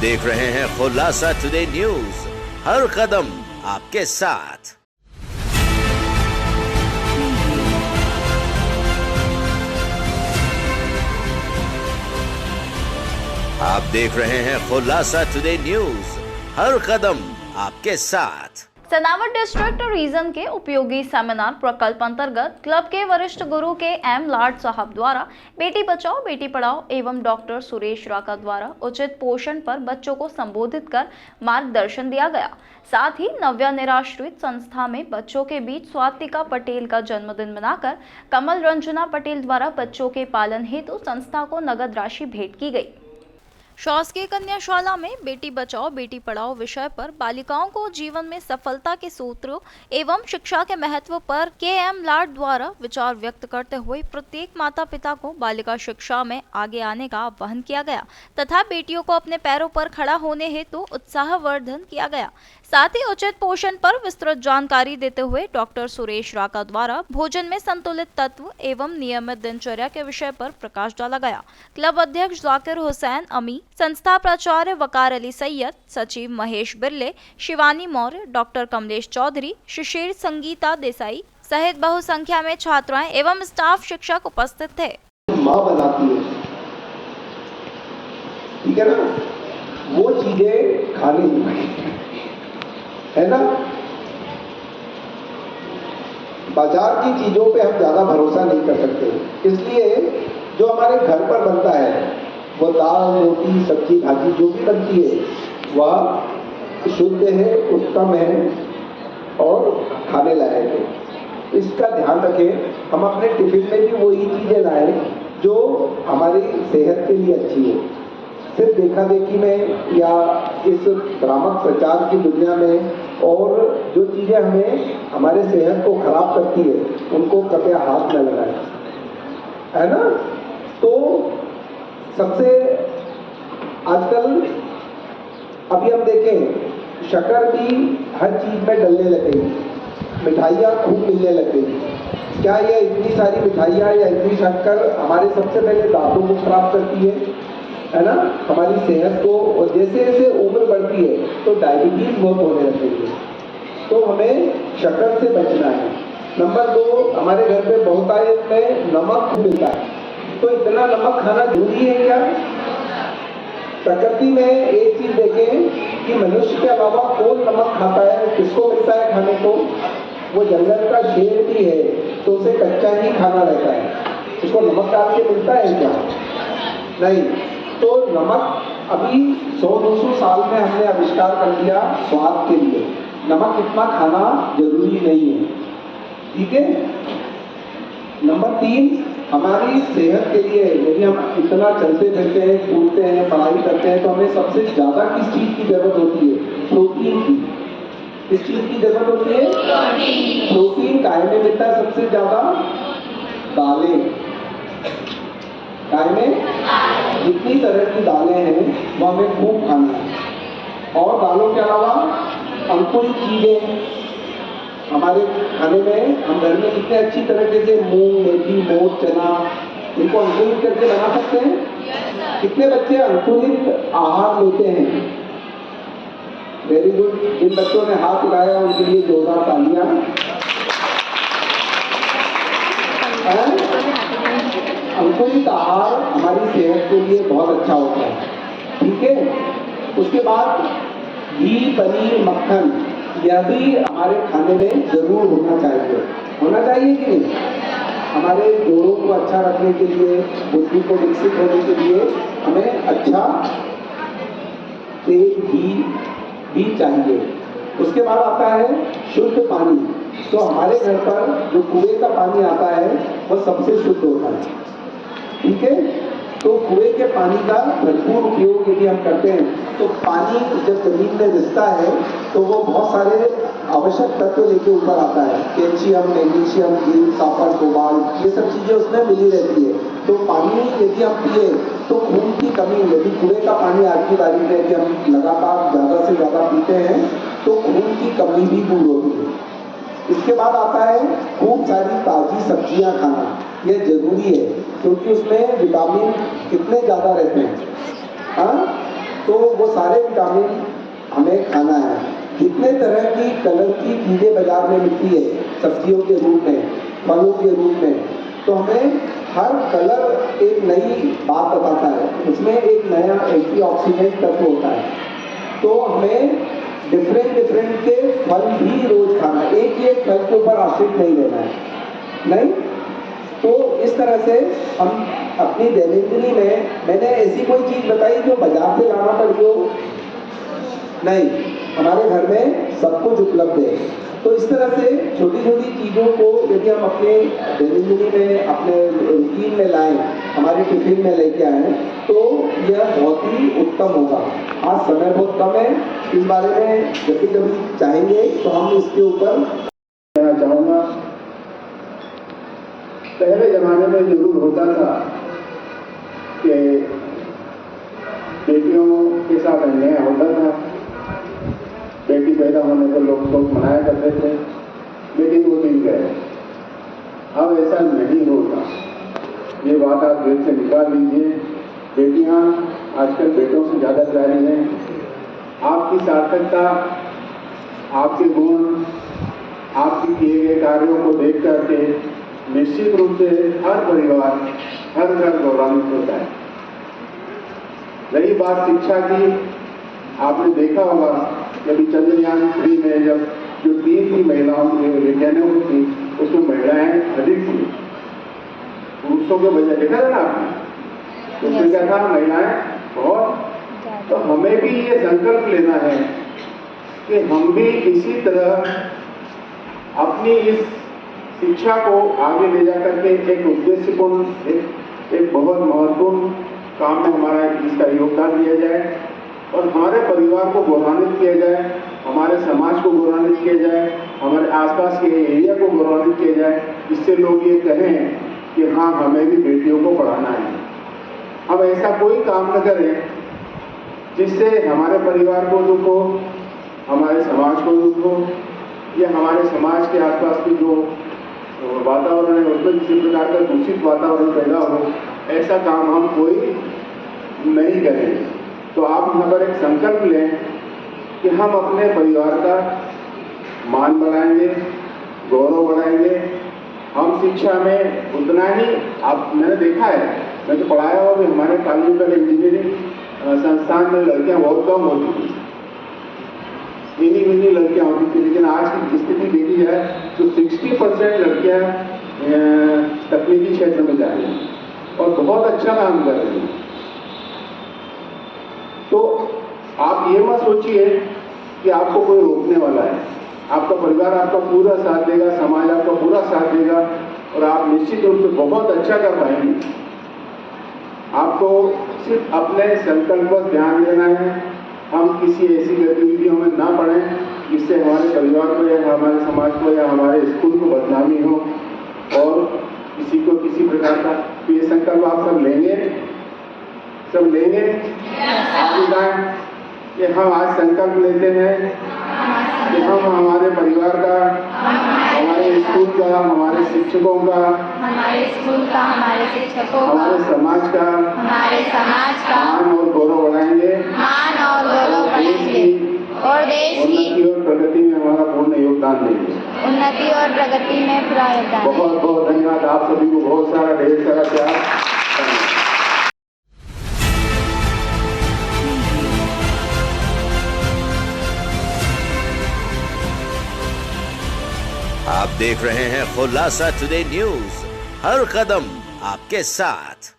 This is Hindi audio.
देख रहे हैं खुलासा टुडे न्यूज, हर कदम आपके साथ। आप देख रहे हैं खुलासा टुडे न्यूज, हर कदम आपके साथ। सनावट डिस्ट्रिक्ट रीजन के उपयोगी सेमिनार प्रकल्प अंतर्गत क्लब के वरिष्ठ गुरु के एम लाड साहब द्वारा बेटी बचाओ बेटी पढ़ाओ एवं डॉक्टर सुरेश राका द्वारा उचित पोषण पर बच्चों को संबोधित कर मार्गदर्शन दिया गया। साथ ही नव्या निराश्रित संस्था में बच्चों के बीच स्वातिका पटेल का जन्मदिन मनाकर कमल रंजना पटेल द्वारा बच्चों के पालन हेतु संस्था को नगद राशि भेंट की गई। शासकीय कन्याशाला में बेटी बचाओ बेटी पढ़ाओ विषय पर बालिकाओं को जीवन में सफलता के सूत्रों एवं शिक्षा के महत्व पर के एम लाड द्वारा विचार व्यक्त करते हुए प्रत्येक माता पिता को बालिका शिक्षा में आगे आने का आह्वान किया गया तथा बेटियों को अपने पैरों पर खड़ा होने हेतु उत्साहवर्धन किया गया। साथ ही उचित पोषण पर विस्तृत जानकारी देते हुए डॉक्टर सुरेश राका द्वारा भोजन में संतुलित तत्व एवं नियमित दिनचर्या के विषय पर प्रकाश डाला गया। क्लब अध्यक्ष जाकिर हुसैन अमी, संस्था प्राचार्य वकार अली सैयद, सचिव महेश बिरले, शिवानी मौर्य, डॉक्टर कमलेश चौधरी, शिशिर संगीता देसाई सहित बहुसंख्या में छात्राएं एवं स्टाफ शिक्षक उपस्थित थे। माँ बनाती है, ठीक है ना, वो चीजें खाने है ना। बाजार की चीजों पे हम ज्यादा भरोसा नहीं कर सकते, इसलिए जो हमारे घर पर बनता है वो दाल रोटी सब्जी भाजी जो भी बनती है वह शुद्ध है, उत्तम है और खाने लायक है। इसका ध्यान रखें, हम अपने टिफिन में भी वही चीजें लाएं जो हमारी सेहत के लिए अच्छी है। सिर्फ देखा देखी में या इस भ्रामक प्रचार की दुनिया में और जो चीजें हमें हमारे सेहत को खराब करती है उनको कृपया हाथ न लगाएं, है ना। तो सबसे आजकल अभी हम देखें शक्कर भी हर चीज में डलने लगेगी, मिठाइयाँ खूब मिलने लगेगी। क्या ये इतनी सारी मिठाइयाँ या इतनी शक्कर हमारे सबसे पहले दांतों को खराब करती है ना, हमारी सेहत को, और जैसे जैसे उम्र बढ़ती है तो डायबिटीज बहुत होने लगती है। तो हमें शक्कर से बचना है। नंबर 2, हमारे घर पे बहुतायत में नमक मिलता है, तो इतना नमक खाना जरूरी है क्या? प्रकृति में एक चीज देखें कि मनुष्य के अलावा कौन नमक खाता है, किसको मिलता है खाने को? वो जंगल का शेर भी है तो उसे कच्चा ही खाना रहता है, उसको नमक डाल के मिलता है क्या? नहीं। तो नमक अभी 100-200 साल में हमने आविष्कार कर दिया स्वाद के लिए, नमक इतना खाना जरूरी नहीं है, ठीक है। नंबर 3, हमारी सेहत के लिए यदि हम इतना चलते फिरते हैं, कूदते हैं, पढ़ाई करते हैं तो हमें सबसे ज्यादा किस चीज की जरूरत होती है? प्रोटीन की। किस चीज की जरूरत होती है? प्रोटीन काय में मिलता है सबसे ज्यादा? दालें। काय में जितनी तरह की दालें हैं वो हमें खूब खाना है। और दालों के अलावा अंकुरित चीजें हमारे खाने में, हम घर में कितने अच्छी तरीके से मूंग, मेथी, मोठ, चना इनको अंकुरित करके बना सकते हैं। कितने बच्चे अंकुरित आहार लेते हैं? Very good. जिन बच्चों ने हाथ उठाया उनके लिए जोरदार तालियां। अंकुरित आहार हमारी सेहत के लिए बहुत अच्छा होता है, ठीक है। उसके बाद घी, पनीर, मक्खन यह भी हमारे खाने में जरूर होना चाहिए। होना चाहिए कि नहीं? हमारे जोड़ों को अच्छा रखने के लिए, बुद्धि को विकसित होने के लिए हमें अच्छा तेल, घी भी चाहिए। उसके बाद आता है शुद्ध पानी। तो हमारे घर पर जो कुएं का पानी आता है वो सबसे शुद्ध होता है, ठीक है। तो कुएं के पानी का भरपूर उपयोग यदि हम करते हैं तो पानी जब जमीन में रिसता है तो वो बहुत सारे आवश्यक तत्व लेके ऊपर आता है, calcium, magnesium, zinc, copper, cobalt, ये सब चीजें उसमें मिली रहती है। तो पानी यदि हम पिए तो खून की कमी, यदि कुएं का पानी आज की तारीख में यदि हम लगातार ज्यादा से ज्यादा पीते हैं तो खून की कमी भी दूर होती है। इसके बाद आता है खूब सारी ताजी सब्जियां खाना, यह जरूरी है क्योंकि उसमें विटामिन कितने ज्यादा रहते हैं, हाँ, तो वो सारे विटामिन हमें खाना है। जितने तरह की कलर की चीज़ें बाजार में मिलती है सब्जियों के रूप में, फलों के रूप में, तो हमें हर कलर एक नई बात बताता है, उसमें एक नया एंटीऑक्सीडेंट तत्व होता है। तो हमें डिफरेंट के फल भी रोज खाना है, एक ही एक फल के ऊपर आश्रित नहीं रहना है, नहीं। तो इस तरह से हम अपनी दैनिक में, मैंने ऐसी कोई चीज़ बताई जो बाजार से लाना पड़ी हो, नहीं, हमारे घर में सब कुछ उपलब्ध है। तो इस तरह से छोटी छोटी चीज़ों को यदि हम अपने दैनिक में, अपने रूटीन में लाएं, हमारे टिफिन में लेके आए, तो यह बहुत ही उत्तम होगा। आज समय बहुत कम है, इस बारे में जब कभी चाहेंगे तो हम इसके ऊपर कहना चाहूँगा। पहले जमाने में जरूर होता था कि बेटियों के साथ अन्याय होता था, बेटी पैदा होने पर लोग बहुत मनाया करते थे, लेकिन वो दिन गए। अब ऐसा नहीं होता, ये बात आप दिल से निकाल लीजिए। बेटियां आजकल बेटों से ज़्यादा प्यारी हैं। आपकी सार्थकता, आपके गुण, आपके किए गए कार्यों को देख करके निश्चित रूप से हर परिवार, हर घर गौरवान्वित होता है। रही बात शिक्षा की, आपने देखा होगा जब चंद्रयान-3 में जब जो टीम की महिलाओं की वैज्ञानिकों की, उसमें महिलाएं अधिक थी पुरुषों के बजाय। देखा था ना आपने, उसमें क्या था, महिलाएं बहुत। तो हमें भी ये संकल्प लेना है कि हम भी इसी तरह अपनी इस शिक्षा को आगे ले जाकर के एक उद्देश्यपूर्ण, एक बहुत महत्वपूर्ण काम में हमारा इसका योगदान दिया जाए और हमारे परिवार को गौरवान्वित किया जाए, हमारे समाज को गौरवान्वित किया जाए, हमारे आसपास के एरिया को गौरवान्वित किया जाए, जिससे लोग ये कहें कि हाँ, हमें भी बेटियों को पढ़ाना है। हम ऐसा कोई काम न करें जिससे हमारे परिवार को दुख हो, हमारे समाज को दुख हो, या हमारे समाज के आसपास की जो वातावरण है उसमें किसी प्रकार का दूषित वातावरण पैदा हो। ऐसा काम हम कोई नहीं करेंगे। तो आप यहाँ पर एक संकल्प लें कि हम अपने परिवार का मान बढ़ाएंगे, गौरव बढ़ाएंगे। हम शिक्षा में उतना ही, आप मैंने देखा है, मैं तो पढ़ाया हुआ कि हमारे कॉलेज में इंजीनियरिंग संस्थान में लड़कियां बहुत कम होती थी, इन्हीं लड़कियां होती थी। लेकिन आज की स्थिति देखी जाए तो 60% लड़कियां तकनीकी क्षेत्र में जा रही हैं और बहुत अच्छा काम कर रही हैं। तो आप ये मत सोचिए कि आपको कोई रोकने वाला है। आपका परिवार आपका पूरा साथ देगा, समाज आपका पूरा साथ देगा और आप निश्चित रूप से बहुत अच्छा कर पाएंगे। आपको सिर्फ अपने संकल्प पर ध्यान देना है। हम किसी ऐसी गतिविधियों में ना पड़ें जिससे हमारे परिवार को या हमारे समाज को या हमारे स्कूल को बदनामी हो और किसी को किसी प्रकार का। तो ये संकल्प आप सब लेंगे, सब लेंगे। आप बताएं कि हम आज संकल्प लेते हैं कि हम हमारे परिवार का, हमारे स्कूल का, हमारे शिक्षकों का, हमारे स्कूल का, हमारे शिक्षकों का, हमारे समाज का मान और गौरव बढ़ाएंगे, मान और गौरव बढ़ाएंगे और देश की उन्नति और प्रगति में हमारा पूर्ण योगदान देंगे। उन्नति और प्रगति में पूरा योगदान। बहुत बहुत धन्यवाद। आप सभी को बहुत सारा, ढेर सारा प्यार। आप देख रहे हैं खुलासा टुडे न्यूज, हर कदम आपके साथ।